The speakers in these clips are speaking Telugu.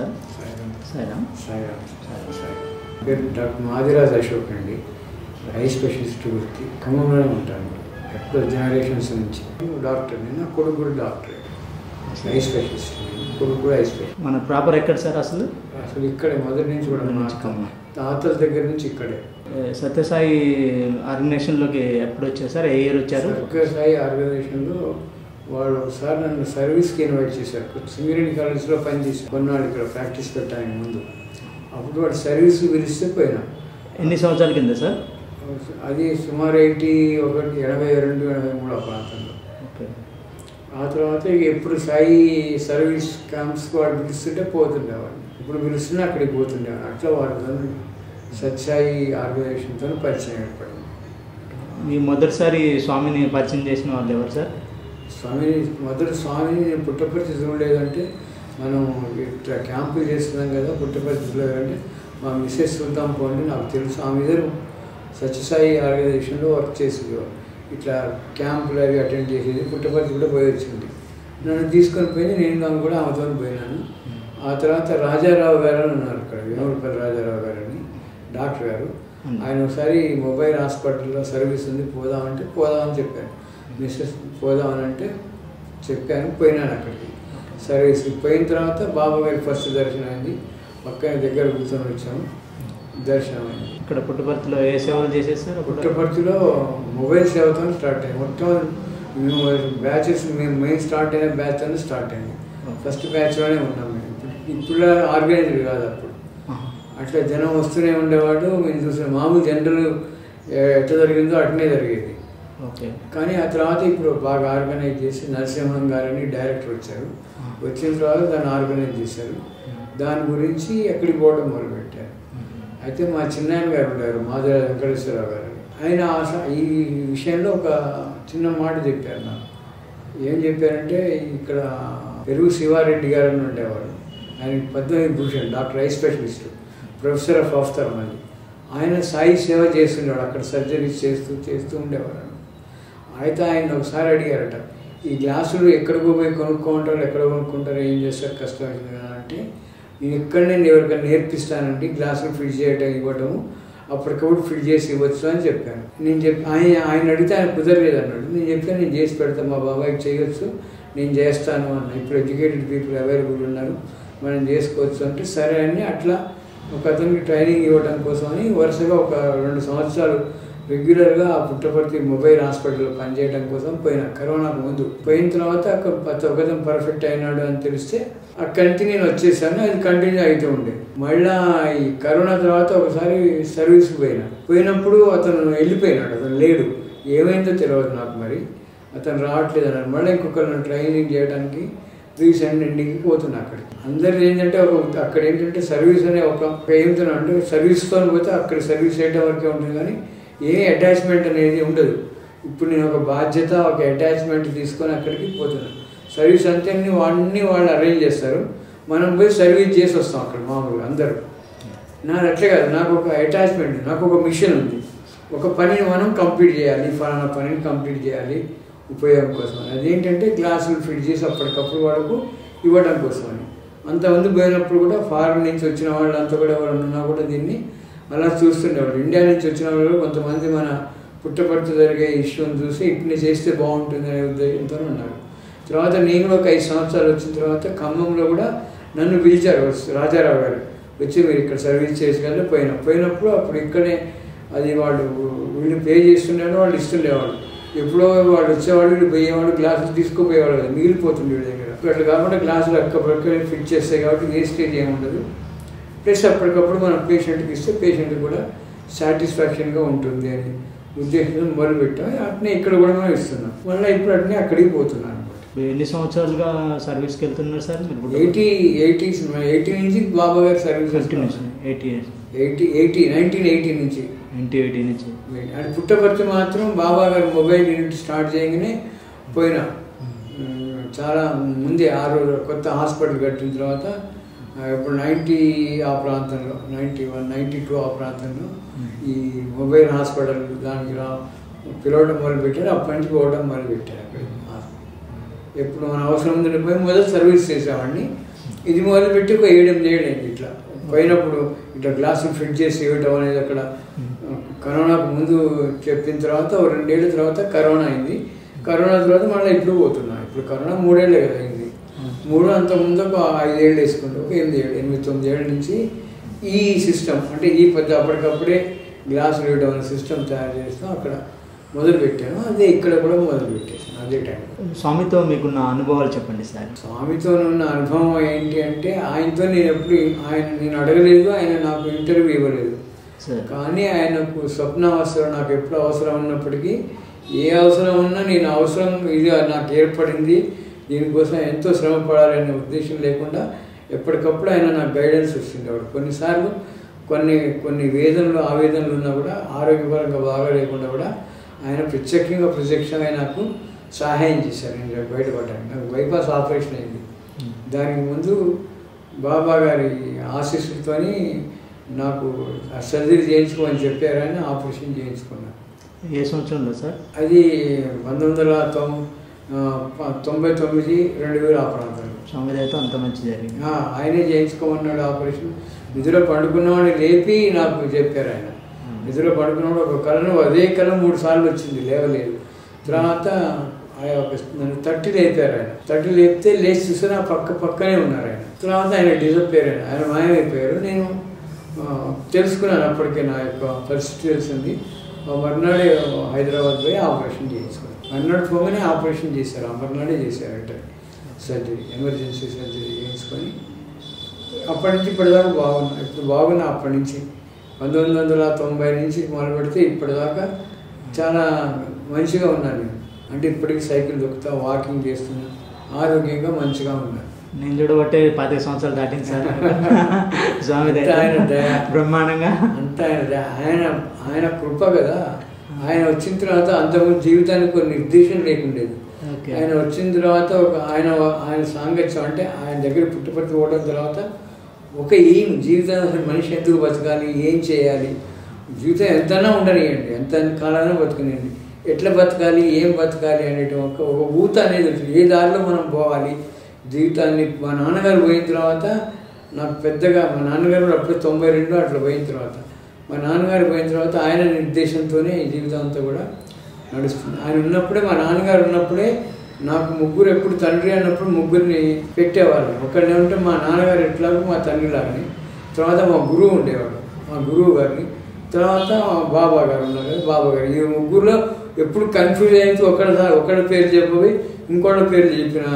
సార్? సాయిరామ్. పేరు డాక్టర్ మాదిరాజ్ అశోక్ అండి. ఐ స్పెషలిస్ట్ వృత్తి ఖమ్మంలోనే ఉంటాను. ఎప్పుడో జనరేషన్స్ నుంచి డాక్టర్. నేను కొడుకు కూడా డాక్టర్, ఐ స్పెషలిస్ట్. కొడుకు కూడా ఐ స్పెషలిస్ట్. మన ప్రాపర్ ఎక్కడ సార్? అసలు ఇక్కడే మొదటి నుంచి కూడా తాతల దగ్గర నుంచి ఇక్కడే. సత్యసాయి ఆర్గనైజేషన్లోకి ఎప్పుడు వచ్చారు సార్? ఏ ఇయర్ వచ్చారు? సత్యసాయి ఆర్గనైజేషన్లో వాళ్ళు ఒకసారి నన్ను సర్వీస్కి ఇన్వైట్ చేశారు. సింగరేణి కాలేజ్లో పనిచేసి కొన్నాళ్ళు ఇక్కడ ప్రాక్టీస్ పెట్టడానికి ముందు. అప్పుడు వాడు సర్వీస్ పిలిస్తే పోయినా. ఎన్ని సంవత్సరాల కింద సార్? అది సుమారు 81, 82, 83 ఆ ప్రాంతంలో. ఓకే. ఆ తర్వాత ఎప్పుడు సాయి సర్వీస్ క్యాంప్స్కి వాడు పిలుస్తుంటే పోతుండేవాడు. ఇప్పుడు పిలుస్తున్నా అక్కడికి పోతుండేవాడు. అట్లా వాడు సత్యసాయి ఆర్గనైజేషన్తో పరిచయం ఏర్పడింది. మీ మొదటిసారి స్వామిని పరిచయం చేసిన వాళ్ళు ఎవరు సార్? స్వామిని నేను పుట్టపర్తి చూడలేదంటే, మనం ఇట్లా క్యాంపులు చేస్తున్నాం కదా పుట్టపర్తి చూడలేదంటే, మా మిస్సెస్ చూద్దాం పోండి, నాకు తెలుసు ఆమె ఇద్దరు సత్యసాయి ఆర్గనైజేషన్లో వర్క్ చేసేది. ఇట్లా క్యాంపులు అవి అటెండ్ చేసేది. పుట్టపర్తి కూడా పోయి వచ్చింది. నన్ను తీసుకొని పోయి నేను కూడా ఆమెతో పోయినాను. ఆ తర్వాత రాజారావు గారు అని ఉన్నారు ఇక్కడ, వేమూరుపల్లి రాజారావు గారు అని డాక్టర్ గారు. ఆయన ఒకసారి మొబైల్ హాస్పిటల్లో సర్వీస్ ఉంది పోదామంటే పోదామని చెప్పాను. మిస్సెస్ పోదామని అంటే చెప్పాను, పోయినాను అక్కడికి సర్వీస్కి. పోయిన తర్వాత బాబా గారికి ఫస్ట్ దర్శనం అయింది. పక్కన దగ్గర కూర్చొని వచ్చాము, దర్శనం అయింది. ఇక్కడ పుట్టపర్తిలో ఏ సేవలు చేసేస్తారు? పుట్టపర్తిలో మొబైల్ సేవతో స్టార్ట్ అయ్యింది. మొత్తం మేము బ్యాచెస్, మేము మెయిన్ స్టార్ట్ అయిన బ్యాచ్ అని స్టార్ట్ అయింది. ఫస్ట్ బ్యాచ్లోనే ఉన్నాం మేము. ఇప్పుడు ఆర్గనైజ్డ్ కాదు అప్పుడు. అట్లా జనం వస్తూనే ఉండేవాడు. మేము చూసిన మామూలు జనరల్ ఎట్లా జరిగిందో అట్నే జరిగేది. ఓకే. కానీ ఆ తర్వాత ఇప్పుడు బాగా ఆర్గనైజ్ చేసి నరసింహం గారని డైరెక్టర్ వచ్చారు. వచ్చిన తర్వాత దాన్ని ఆర్గనైజ్ చేశారు. దాని గురించి ఎక్కడికి పోవడం మొదలుపెట్టారు. అయితే మా చిన్నాయన గారు ఉంటారు, మాదిరాజ్ వెంకటేశ్వరరావు గారు. ఆయన ఈ విషయంలో ఒక చిన్న మాట చెప్పారు నాకు. ఏం చెప్పారంటే, ఇక్కడ పెరుగు శివారెడ్డి గారు అని ఉండేవాడు. ఆయన Padma Vibhushan, doctor I specialist, professor of ophthalmology. ఆయన సాయి సేవ చేస్తుండేవాడు. అక్కడ సర్జరీస్ చేస్తూ ఉండేవాడు. అయితే ఆయన ఒకసారి అడిగారట, ఈ గ్లాసులు ఎక్కడికో పోయి కొనుక్కుంటారు, ఎక్కడ కొనుక్కుంటారు, ఏం చేస్తారు, కష్టమైంది కదా అంటే, నేను ఇక్కడ నేను ఎవరికైనా నేర్పిస్తానండి, గ్లాసులు ఫిట్ చేయటం ఇవ్వటము, అప్పటికప్పుడు ఫిట్ చేసి ఇవ్వచ్చు అని చెప్పాను. నేను ఆయన అడిగితే ఆయన కుదరలేదు అన్నాడు. నేను చెప్పాను, నేను చేసి పెడతాను, మా బాబాయ్కి చేయొచ్చు, నేను చేస్తాను అన్న. ఇప్పుడు ఎడ్యుకేటెడ్ పీపుల్ అవైలబుల్ ఉన్నారు, మనం చేసుకోవచ్చు అంటే సరే అని అట్లా ఒక అతనికి ట్రైనింగ్ ఇవ్వడం కోసమని వరుసగా ఒక 2 సంవత్సరాలు రెగ్యులర్గా ఆ పుట్టపర్తి మొబైల్ హాస్పిటల్లో పనిచేయడం కోసం పోయినా. కరోనాకు ముందు పోయిన తర్వాత ఒకతను పర్ఫెక్ట్ అయినాడు అని తెలిస్తే అక్కడి నుంచి నేను వచ్చేసాను. అది కంటిన్యూ అవుతూ ఉండే. మళ్ళీ ఈ కరోనా తర్వాత ఒకసారి సర్వీస్కి పోయినప్పుడు అతను వెళ్ళిపోయినాడు. అతను లేడు, ఏమైందో తెలియదు నాకు. మరి అతను రావట్లేదు అన్నాడు. మళ్ళీ ఇంకొకరిని ట్రైనింగ్ చేయడానికి రీసెంట్ ఎండింగ్కి పోతున్నా. అక్కడికి అందరిది ఏంటంటే అక్కడ ఏంటంటే సర్వీస్ అనే ఒక ఏమిటో అంటే సర్వీస్తో పోతే అక్కడ సర్వీస్ చేయడం వరకే ఉంటుంది, కానీ ఏ అటాచ్మెంట్ అనేది ఉండదు. ఇప్పుడు నేను ఒక బాధ్యత, ఒక అటాచ్మెంట్ తీసుకొని అక్కడికి పోతున్నాను. సర్వీస్ అంతే వాళ్ళు అరేంజ్ చేస్తారు, మనం పోయి సర్వీస్ చేసి వస్తాం అక్కడ మామూలుగా అందరూ. నాకు అట్లే కాదు, నాకు ఒక అటాచ్మెంట్, నాకు ఒక మిషన్ ఉంది. ఒక పనిని మనం కంప్లీట్ చేయాలి, ఫలానా పనిని కంప్లీట్ చేయాలి ఉపయోగం కోసం. అదేంటంటే గ్లాసులు ఫిట్ చేసి అప్పటికప్పుడు వాళ్ళకు ఇవ్వడం కోసమని. అంతమంది పోయినప్పుడు కూడా ఫారెన్ నుంచి వచ్చిన వాళ్ళంతా కూడా ఎవరన్నా కూడా దీన్ని అలా చూస్తుండేవాళ్ళు. ఇండియా నుంచి వచ్చిన వాళ్ళు కొంతమంది మన పుట్టపర్తి జరిగే ఇష్యూని చూసి ఇట్లా చేస్తే బాగుంటుంది అనే ఉద్దేశంతో ఉన్నారు. తర్వాత నేను ఒక 5 సంవత్సరాలు వచ్చిన తర్వాత ఖమ్మంలో కూడా నన్ను పిలిచారు రాజారావు గారు, వచ్చి మీరు ఇక్కడ సర్వీస్ చేసి పోయినప్పుడు అప్పుడు ఇక్కడే అది వీళ్ళు పే చేస్తుండేవాడు, వాళ్ళు ఇస్తుండేవాళ్ళు. ఎప్పుడో వాళ్ళు వచ్చేవాళ్ళు, వీళ్ళు పోయేవాళ్ళు, గ్లాసులు తీసుకుపోయేవాళ్ళు కదా, మిగిలిపోతుంది వీళ్ళ దగ్గర. అట్లా కాకుండా గ్లాసులు అక్కడికక్కడ ఫిట్ చేస్తాయి కాబట్టి వేస్టేజ్ ఏముండదు. ప్లస్ అప్పటికప్పుడు మనం పేషెంట్కి ఇస్తే పేషెంట్ కూడా సాటిస్ఫాక్షన్గా ఉంటుంది అని ఉద్దేశంతో మొదలుపెట్టాం. అట్నే ఇక్కడ కూడా మనం ఇస్తున్నాం. మళ్ళీ ఇప్పుడు అట్నే అక్కడికి పోతున్నాను అనమాట. ఎన్ని సంవత్సరాలుగా సర్వీస్కి వెళ్తున్నారు సార్ మీరు? 80 నుంచి బాబా గారి సర్వీస్ 1980 నుంచి. అది పుట్టపర్తి మాత్రం బాబా గారి మొబైల్ యూనిట్ స్టార్ట్ చేయగానే పోయినా. చాలా ముందే 6 కొత్త హాస్పిటల్ కట్టిన తర్వాత ఇప్పుడు 90 ఆ ప్రాంతంలో, 91, 92 ఆ ప్రాంతంలో ఈ మొబైల్ హాస్పిటల్ దానికి పిలవడం మొదలుపెట్టారు. అప్పటి నుంచి పోవడం మొదలుపెట్టారు. అక్కడ ఎప్పుడు మన అవసరం ఉందని పోయి మొదలు సర్వీస్ చేసేవాడిని. ఇది మొదలుపెట్టి ఒక 7-8 ఏళ్ళు అయింది. ఇట్లా పోయినప్పుడు ఇట్లా గ్లాసులు ఫిట్ చేసి ఇవ్వటం అనేది అక్కడ కరోనాకు ముందు చెప్పిన తర్వాత 2 ఏళ్ళ తర్వాత కరోనా అయింది. కరోనా తర్వాత మళ్ళీ ఇప్పుడు పోతున్నా. ఇప్పుడు కరోనా 3 ఏళ్ళే కదా అయింది. 3 అంతకుముందు ఒక 5 ఏళ్ళు వేసుకుంటూ ఒక 8 ఏళ్ళు 8-9 ఏళ్ళ నుంచి ఈ సిస్టమ్ అంటే ఈ పెద్ద అప్పటికప్పుడే గ్లాసులు ఇవ్వడం అనే సిస్టమ్ తయారు చేస్తాం. అక్కడ మొదలుపెట్టాను. అదే ఇక్కడ కూడా మొదలుపెట్టేసాను అదే టైం. స్వామితో మీకున్న అనుభవాలు చెప్పండి సార్. స్వామితో ఉన్న అనుభవం ఏంటి అంటే ఆయనతో నేను ఎప్పుడు నేను అడగలేదు, ఆయన నాకు ఇంటర్వ్యూ ఇవ్వలేదు. కానీ ఆయనకు స్వప్నావసరం నాకు ఎప్పుడు అవసరం ఉన్నప్పటికీ ఏ అవసరం ఉన్నా నేను అవసరం ఇది నాకు ఏర్పడింది, దీనికోసం ఎంతో శ్రమ పడాలనే ఉద్దేశం లేకుండా ఎప్పటికప్పుడు ఆయన నాకు గైడెన్స్ ఇస్తుండేవాడు. కొన్నిసార్లు కొన్ని వేదనలు ఆవేదనలు ఉన్నా కూడా ఆరోగ్యపరంగా బాగా లేకుండా కూడా ఆయన ప్రత్యక్షంగా నాకు సహాయం చేశారు. నేను బయటపడ్డాను. నాకు బైపాస్ ఆపరేషన్ అయింది. దానికి ముందు బాబా గారి ఆశీస్సులతో నాకు సర్జరీ చేయించుకోమని చెప్పారు. ఆయన ఆపరేషన్ చేయించుకున్నాను. ఏ సంవత్సరంలో సార్? అది 1999-2000 ఆ ప్రాంతంలో. స్వామి అయితే అంత మంచి జరిగింది. ఆయనే చేయించుకోమన్నాడు ఆపరేషన్. నిధులో పడుకున్నవాడిని లేపి నాకు చెప్పారు ఆయన. నిధులో పడుకున్నవాడు ఒక కళను అదే కళ 3 సార్లు వచ్చింది, లేవలేదు. తర్వాత నన్ను తట్టి లేపారు ఆయన. తట్టి లేపితే లేచి చూస్తే నా పక్కనే ఉన్నారు ఆయన. తర్వాత ఆయన డిజప్పేర్ ఆయన మాయమైపోయారు. నేను తెలుసుకున్నాను అప్పటికే నా యొక్క పరిస్థితి తెలిసింది. మర్నాడే హైదరాబాద్ పోయి ఆపరేషన్ చేయించుకున్నాను. మర్నాడు పోగానే ఆపరేషన్ చేశారు. ఆ మర్నాడే చేశారు అంటే సర్జరీ, ఎమర్జెన్సీ సర్జరీ చేయించుకొని అప్పటి నుంచి ఇప్పటిదాకా బాగున్నా. ఇప్పుడు బాగున్నా. అప్పటి నుంచి 1990 నుంచి మొదలు పెడితే ఇప్పటిదాకా చాలా మంచిగా ఉన్నాను నేను. అంటే ఇప్పటికీ సైకిల్ దొక్కుతా, వాకింగ్ చేస్తున్నా, ఆరోగ్యంగా మంచిగా ఉన్నాను. నేను చూడబట్టే 15 సంవత్సరాలు దాటింది సార్. స్వామి ఆయన దయ బ్రహ్మాండంగా అంతా ఆయన కృప కదా. ఆయన వచ్చిన తర్వాత అంతకుముందు జీవితానికి కొన్ని నిర్దేశం లేకుండేది. ఆయన వచ్చిన తర్వాత ఆయన సాంగత్యం అంటే ఆయన దగ్గర పుట్టుపర్తి పోవడం తర్వాత ఒక ఏం జీవితాన్ని మనిషి ఎందుకు బతకాలి, ఏం చేయాలి, జీవితం ఎంతైనా ఉండనియండి, ఎంత కాలాన్ని బతకనియండి, ఎట్లా బతకాలి, ఏం బతకాలి అనేటి ఒక ఊత అనేది వచ్చింది. ఏ దారిలో మనం పోవాలి జీవితాన్ని. మా నాన్నగారు పోయిన తర్వాత నాకు పెద్దగా, మా నాన్నగారు అప్పుడు 92 అట్లా పోయిన తర్వాత, మా నాన్నగారు పోయిన తర్వాత ఆయన నిర్దేశంతోనే ఈ జీవితం అంతా కూడా నడుస్తుంది. ఆయన ఉన్నప్పుడే, మా నాన్నగారు ఉన్నప్పుడే నాకు ముగ్గురు, ఎప్పుడు తండ్రి అన్నప్పుడు ముగ్గురిని పెట్టేవాళ్ళు. ఒకరిని ఉంటే మా నాన్నగారు ఎట్లాగో మా తండ్రిలాగాని, తర్వాత మా గురువు ఉండేవాడు, మా గురువు గారిని, తర్వాత బాబా గారు ఉన్నారు కదా, బాబా గారు. ఈ ముగ్గురులో ఎప్పుడు కన్ఫ్యూజ్ అయింది. ఒకళ్ళ పేరు చెప్పబోయి ఇంకోళ్ళ పేరు చెప్పిన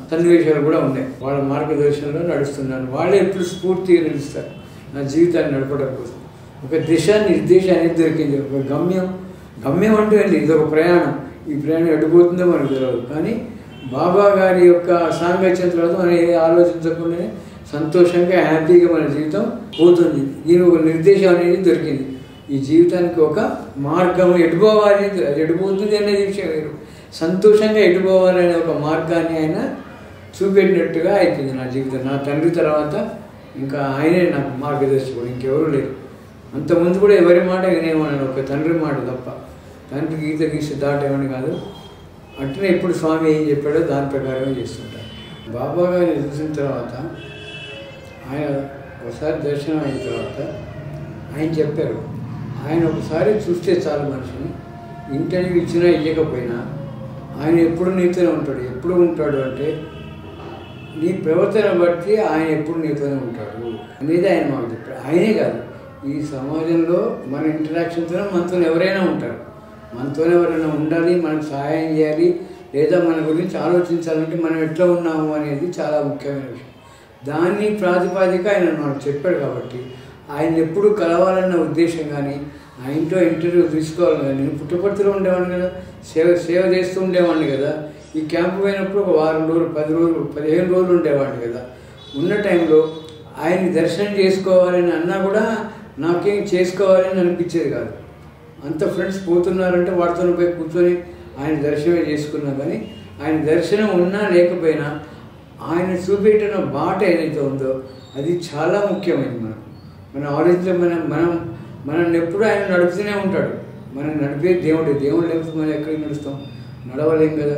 సన్నివేశాలు కూడా ఉన్నాయి. వాళ్ళ మార్గదర్శనంలో నడుస్తున్నాను. వాళ్ళే ఎప్పుడు స్ఫూర్తిగా నిలుస్తారు నా జీవితాన్ని నడపడం కోసం. ఒక దిశ నిర్దేశం అనేది దొరికింది. ఒక గమ్యం అంటూ ఏంటి, ఇది ఒక ప్రయాణం. ఈ ప్రయాణం ఎడిపోతుందో మనకు తెలియదు. కానీ బాబా గారి యొక్క సాంగత్యం తర్వాత మనం ఏది ఆలోచించకుండానే సంతోషంగా హ్యాపీగా మన జీవితం పోతుంది. దీని ఒక నిర్దేశం అనేది దొరికింది. ఈ జీవితానికి ఒక మార్గం, ఎటుపోవాలి, అది ఎడిపోతుంది అనేది విషయం వేరు. సంతోషంగా ఎటుపోవాలనే ఒక మార్గాన్ని ఆయన చూపెట్టినట్టుగా అయిపోయింది నా జీవితం. నా తండ్రి తర్వాత ఇంకా ఆయనే నాకు మార్గదర్శకుడు, ఇంకెవరూ లేరు. అంతకుముందు కూడా ఎవరి మాట వినేవాడిని, ఒక తండ్రి మాట తప్ప. తండ్రి గీత గీసి దాటేవాడిని కాదు. అట్లనే ఎప్పుడు స్వామి ఏం చెప్పాడో దాని ప్రకారమే చేస్తుంటారు. బాబా గారిని చూసిన తర్వాత, ఆయన ఒకసారి దర్శనం అయిన తర్వాత ఆయన చెప్పారు, ఆయన ఒకసారి చూస్తే చాలు మనిషిని, ఇంటర్వ్యూ ఇచ్చినా ఇవ్వకపోయినా ఆయన ఎప్పుడు నీతోనే ఉంటాడు. ఎప్పుడు ఉంటాడు అంటే నీ ప్రవర్తన బట్టి ఆయన ఎప్పుడు నీతోనే ఉంటాడు అనేది ఆయన మాకు చెప్పారు. ఆయనే కాదు, ఈ సమాజంలో మన ఇంటరాక్షన్తోనే మనతో ఎవరైనా ఉంటారు. మనతోనే ఎవరైనా ఉండాలి, మనకు సహాయం చేయాలి, లేదా మన గురించి ఆలోచించాలంటే మనం ఎట్లా ఉన్నాము అనేది చాలా ముఖ్యమైన విషయం. దాన్ని ప్రాతిపాదిక ఆయన మనకు చెప్పాడు. కాబట్టి ఆయన ఎప్పుడు కలవాలన్న ఉద్దేశం కానీ, ఆయనతో ఇంటర్వ్యూ తీసుకోవాలి కానీ, నేను పుట్టపర్తిలో ఉండేవాడిని కదా, సేవ చేస్తూ ఉండేవాడిని కదా. ఈ క్యాంపు పోయినప్పుడు ఒక వారం రోజులు, 10 రోజులు, 15 రోజులు ఉండేవాడిని కదా. ఉన్న టైంలో ఆయన్ని దర్శనం చేసుకోవాలని అన్నా కూడా నాకేం చేసుకోవాలని అనిపించేది కాదు. అంత ఫ్రెండ్స్ పోతున్నారంటే వాటితో పోయి కూర్చొని ఆయన దర్శనమే చేసుకున్నా. కానీ ఆయన దర్శనం ఉన్నా లేకపోయినా ఆయన చూపెట్టిన బాట ఏదైతే ఉందో అది చాలా ముఖ్యమైనది. మన ఆలోచన మనం ఎప్పుడు ఆయన నడుపుతూనే ఉంటాడు. మనం నడిపే దేవుడు లేకపోతే మనం ఎక్కడికి నడుస్తాం, నడవలేం కదా.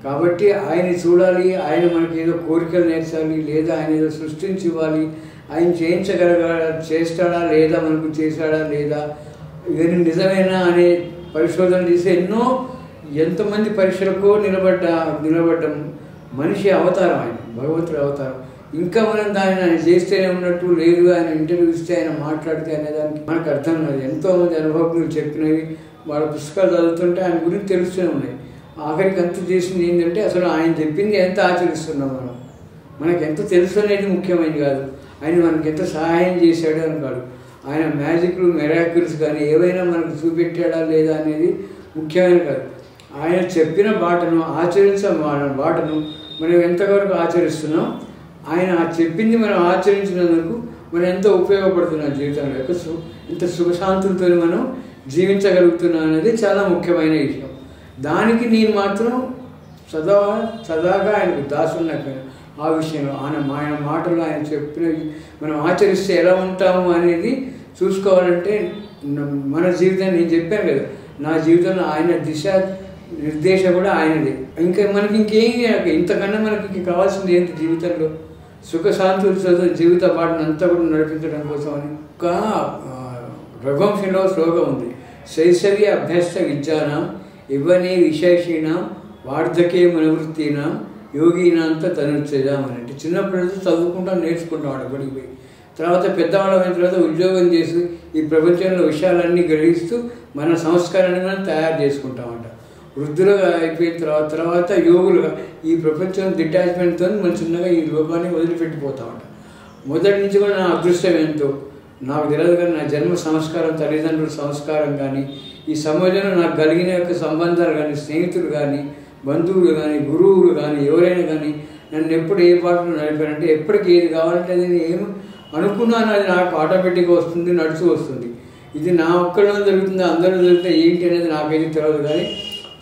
కాబట్టి ఆయన చూడాలి, ఆయన మనకి ఏదో కోరికలు నేర్చాలి, లేదా ఆయన ఏదో సృష్టించి ఇవ్వాలి, ఆయన చేస్తాడా లేదా, మనకు చేశాడా లేదా, ఇవన్నీ నిజమేనా అనే పరిశోధన చేసి ఎంతమంది పరీక్షలకో నిలబడ్డం మనిషి అవతారం, ఆయన భగవంతుడి అవతారం. ఇంకా మనం దాన్ని ఆయన చేస్తేనే ఉన్నట్టు లేదు, ఆయన ఇంటర్వ్యూ ఇస్తే ఆయన మాట్లాడితే అనేదానికి మనకు అర్థం కాదు. ఎంతోమంది అనుభవజ్ఞులు చెప్పినవి వాళ్ళ పుస్తకాలు చదువుతుంటే ఆయన గురించి తెలుస్తూనే ఉన్నాయి. ఆఖరికి అంత చేసింది ఏంటంటే అసలు ఆయన చెప్పింది ఎంత ఆచరిస్తున్నాం మనకు ఎంత తెలుసు అనేది ముఖ్యమైనది కాదు, ఆయన మనకి ఎంత సహాయం చేశాడు అని కాదు, ఆయన మ్యాజిక్లు మిరాకిల్స్ కానీ ఏవైనా మనకు చూపెట్టాడా లేదా అనేది ముఖ్యమైన కాదు. ఆయన చెప్పిన బాటను బాటను మనం ఎంతవరకు ఆచరిస్తున్నాం, ఆయన చెప్పింది మనం ఆచరించినందుకు మనం ఎంతో ఉపయోగపడుతున్నాం జీవితంలో, ఎంత సుఖశాంతులతో మనం జీవించగలుగుతున్నాం అనేది చాలా ముఖ్యమైన విషయం. దానికి నేను మాత్రం సదాగా ఆయనకు దాసున్నట్టు ఆ విషయంలో ఆయన మాటలు ఆయన చెప్పినవి మనం ఆచరిస్తే ఎలా ఉంటాము అనేది చూసుకోవాలంటే మన జీవితాన్ని నేను చెప్పాను కదా, నా జీవితంలో ఆయన దిశ నిర్దేశ కూడా ఆయనదే. ఇంకా మనకి ఇంకేం ఇంతకన్నా మనకి కావాల్సింది ఏంటి జీవితంలో, సుఖశాంతులతో జీవిత పాటను అంతా కూడా నడిపించడం కోసం అని. ఒక రఘువంశంలో శ్లోకం ఉంది, శైశవ్య అభ్యస్త విద్యానాం ఇవ్వనే విశేషీణం వార్ధకే మనవృత్తినాం యోగినాంత తనుచ్చేదాం అని. అంటే చిన్నప్పటి నుంచి చదువుకుంటాం, నేర్చుకుంటాం అక్కడికి పోయి, తర్వాత పెద్దవాళ్ళం అయిన తర్వాత ఉద్యోగం చేసి ఈ ప్రపంచంలో విషయాలన్నీ గ్రహిస్తూ మన సంస్కారాన్ని మనం తయారు చేసుకుంటామంట. వృద్ధులుగా అయిపోయిన తర్వాత యోగులుగా ఈ ప్రపంచం డిటాచ్మెంట్తో మనం చిన్నగా ఈ లోకాన్ని వదిలిపెట్టిపోతామంట. మొదటి నుంచి కూడా నా అదృష్టం ఏంటో నాకు తెలియదు, కానీ నా జన్మ సంస్కారం, తల్లిదండ్రుల సంస్కారం కానీ, ఈ సమాజంలో నాకు కలిగిన యొక్క సంబంధాలు కానీ, స్నేహితులు కానీ, బంధువులు కానీ, గురువులు కానీ, ఎవరైనా కానీ నన్ను ఎప్పుడు ఏ పాటలు నడిపారంటే ఎప్పటికి ఏది కావాలంటే అది నేను ఏం అనుకున్నాను అది నాకు ఆటోమేటిక్గా వస్తుంది, నడుచు వస్తుంది. ఇది నా ఒక్కడిలో జరుగుతుంది, అందరూ జరిగితే ఏంటి అనేది నాకైతే తెలియదు. కానీ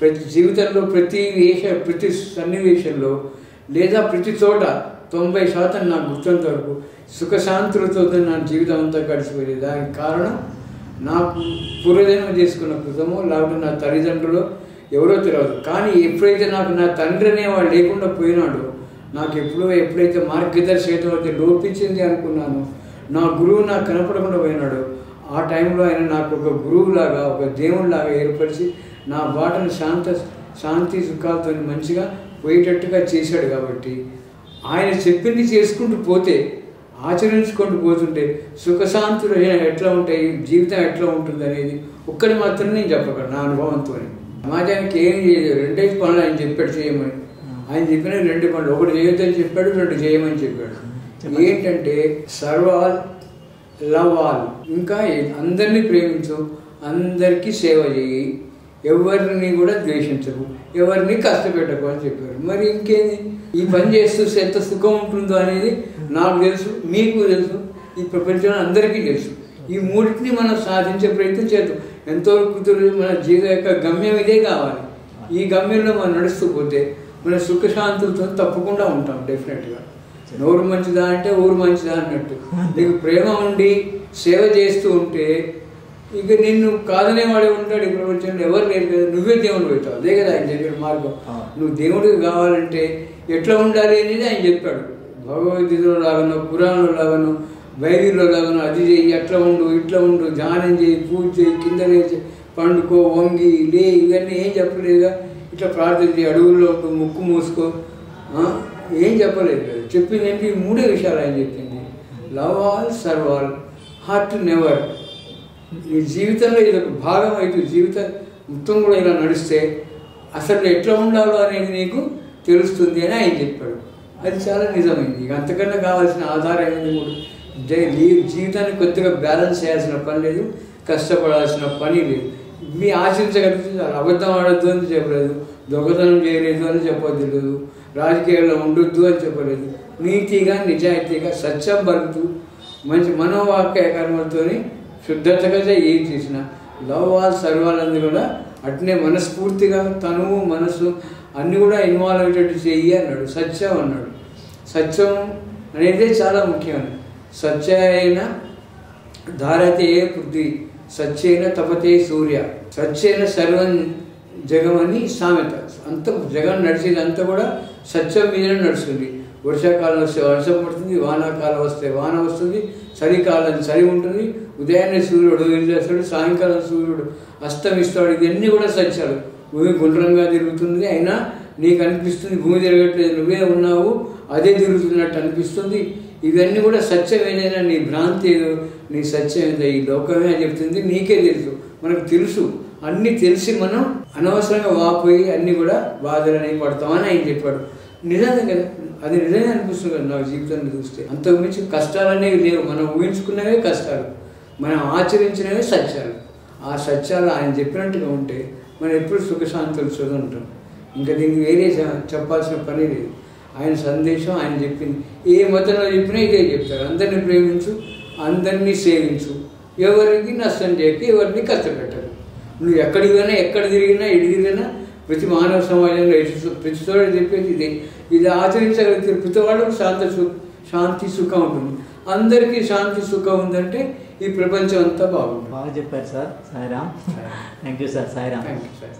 ప్రతి జీవితంలో ప్రతి సన్నివేశంలో లేదా ప్రతి చోట 90% నాకు గుర్తంత వరకు సుఖశాంతులతో నా జీవితం అంతా గడిచిపోయేది. దానికి కారణం నాకు పూర్వజన్మ చేసుకున్న కృతమో లేకపోతే నా తల్లిదండ్రులు ఎవరో తెలియదు. కానీ ఎప్పుడైతే నాకు నా తండ్రి అనేవాడు లేకుండా పోయినాడో, నాకు ఎప్పుడైతే మార్గదర్శకత లోపించింది అనుకున్నాను, నా గురువు నాకు కనపడకుండా పోయినాడు, ఆ టైంలో ఆయన నాకు ఒక గురువులాగా, ఒక దేవుడిలాగా ఏర్పరిచి నా బాటను శాంతి సుఖాలతో మంచిగా పోయేటట్టుగా చేశాడు. కాబట్టి ఆయన చెప్పింది చేసుకుంటూ పోతే, ఆచరించుకుంటూ పోతుంటే సుఖశాంతులు ఎట్లా ఉంటాయి, జీవితం ఎట్లా ఉంటుంది అనేది ఒక్కటి మాత్రం నేను చెప్పగలను నా అనుభవంతో. సమాజానికి ఏం చేయలేదు, 2 పనులు ఆయన చెప్పాడు చేయమని. ఆయన చెప్పిన 2 పనులు, ఒకటి చేయొద్దని చెప్పాడు, 2 చేయమని చెప్పాడు. ఏంటంటే సర్వాల్ లవ్ ఆల్, ఇంకా అందరినీ ప్రేమించు, అందరికీ సేవ చేయి, ఎవరిని కూడా ద్వేషించకు, ఎవరిని కష్టపెట్టకు అని చెప్పారు. మరి ఇంకేంది, ఈ పని చేస్తూ ఎంత సుఖం ఉంటుందో అనేది నాకు తెలుసు, మీకు తెలుసు, ఈ ప్రపంచంలో అందరికీ తెలుసు. ఈ మూడింటిని మనం సాధించే ప్రయత్నం చేద్దాం. ఎంతవరకు మన జీవితం యొక్క గమ్యం ఇదే కావాలి. ఈ గమ్యంలో మనం నడుస్తూ పోతే మన సుఖశాంతులతో తప్పకుండా ఉంటాం డెఫినెట్గా. నోరు మంచిదా అంటే ఊరు మంచిదా అన్నట్టు, నీకు ప్రేమ ఉండి సేవ చేస్తూ ఉంటే ఇక నిన్ను కాదనేవాడే ఉంటాడు ఈ ప్రపంచంలో, ఎవరు లేరు కదా, నువ్వే దేవుడు అవుతావు. అదే కదా ఆయన చెప్పిన మార్గం. నువ్వు దేవుడికి కావాలంటే ఎట్లా ఉండాలి అనేది ఆయన చెప్పాడు. భగవద్గీతలో లాగానో, పురాణంలో లాగానో, బైబిల్లో లాగానో, అది చేయి, అట్లా ఉండు, ఇట్లా ఉండు, ధ్యానం చేయి, పూజ చేయి, కింద లేచి పండుకో, వంగి లే, ఇవన్నీ ఏం చెప్పలేదుగా. ఇట్లా ప్రార్థన చేయి, అడుగుల్లో ఉంటూ ముక్కు మూసుకో, ఏం చెప్పలేదు కదా. చెప్పింది ఏంటి, 3 విషయాలు ఆయన చెప్పింది. Love all, serve all, heart never. ఈ జీవితంలో ఇది ఒక భాగం అయితే జీవితం మొత్తం కూడా ఇలా నడిస్తే అసలు ఎట్లా ఉండాలో అనేది నీకు తెలుస్తుంది అని ఆయన చెప్పాడు. అది చాలా నిజమైంది. ఇక అంతకన్నా కావాల్సిన ఆధారం అనేది కూడా జీవితాన్ని కొద్దిగా బ్యాలెన్స్ చేయాల్సిన పని లేదు, కష్టపడాల్సిన పని లేదు. మీ ఆశించగలిగితే అబద్ధం ఆడొద్దు అని చెప్పలేదు, దొంగతనం చేయలేదు అని చెప్పలేదు, రాజకీయాల్లో ఉండొద్దు అని చెప్పలేదు. నీతిగా, నిజాయితీగా, సత్యం బతుకుతూ మంచి మనోవాక్య కర్మలతో శుద్ధతగా ఏం చేసిన లవ్ ఆల్ సర్వాలని కూడా అట్నే మనస్ఫూర్తిగా తనువు మనసు అన్నీ కూడా ఇన్వాల్వ్ అయ్యేటట్టు చెయ్యి అన్నాడు. సత్యం అన్నాడు. సత్యం అనేది చాలా ముఖ్యమైనది. సత్యైన ధారతే పృథ్వీ, సత్యైన తపతే సూర్య, సత్యైన సర్వం జగం అని సామెత. అంత జగం నడిచేది అంతా కూడా సత్యం మీదనే నడుస్తుంది. వర్షాకాలం వస్తే వర్షం పడుతుంది, వానాకాలం వస్తే వాన వస్తుంది, చలికాలం చలి ఉంటుంది, ఉదయాన్నే సూర్యుడు వెళ్ళేస్తాడు, సాయంకాలం సూర్యుడు అస్తమిస్తాడు. ఇవన్నీ కూడా సత్యాలు. భూమి గుండ్రంగా తిరుగుతుంది, అయినా నీకు అనిపిస్తుంది భూమి తిరగట్లేదు, నువ్వే ఉన్నావు, అదే తిరుగుతున్నట్టు అనిపిస్తుంది. ఇవన్నీ కూడా సత్యం ఏదైనా నీ భ్రాంతి ఏదో, నీ సత్యం ఏదో ఈ లోకమే చెప్తుంది, నీకే తెలుసు. మనకు తెలుసు, అన్నీ తెలిసి మనం అనవసరంగా వాపోయి అన్నీ కూడా బాధలని పడతామని ఆయన చెప్పాడు. నిజంగా కదా, అది నిజంగా అనిపిస్తుంది కదా నాకు జీవితాన్ని చూస్తే. అంతకుమించి కష్టాలనేవి లేవు. మనం ఊహించుకున్నవే కష్టాలు, మనం ఆచరించినవే సత్యాలు. ఆ సత్యాలు ఆయన చెప్పినట్టుగా ఉంటే మనం ఎప్పుడు సుఖశాంతులు చదువుంటాం. ఇంకా దీనికి వేరే చెప్పాల్సిన పని లేదు. ఆయన సందేశం ఆయన చెప్పింది. ఏ మతంలో చెప్పినా ఇదే చెప్తారు. అందరినీ ప్రేమించు, అందరినీ సేవించు, ఎవరికి నష్టం చేయక, ఎవరిని కష్టపెట్టరు. నువ్వు ఎక్కడికి పోయినా, ఎక్కడ తిరిగినా, ఎడి తిరిగినా, ప్రతి మానవ సమాజంలో ప్రతి చోట చెప్పేది ఇదే. ఇది ఆచరించగలిగితే ప్రతి వాళ్ళకు శాంతి సుఖం ఉంటుంది. అందరికీ శాంతి సుఖం ఉందంటే ఈ ప్రపంచం అంతా బాగుంటుంది. బాగా చెప్పారు sir. Sairam. Thank you sir. Sairam. Thank you sir.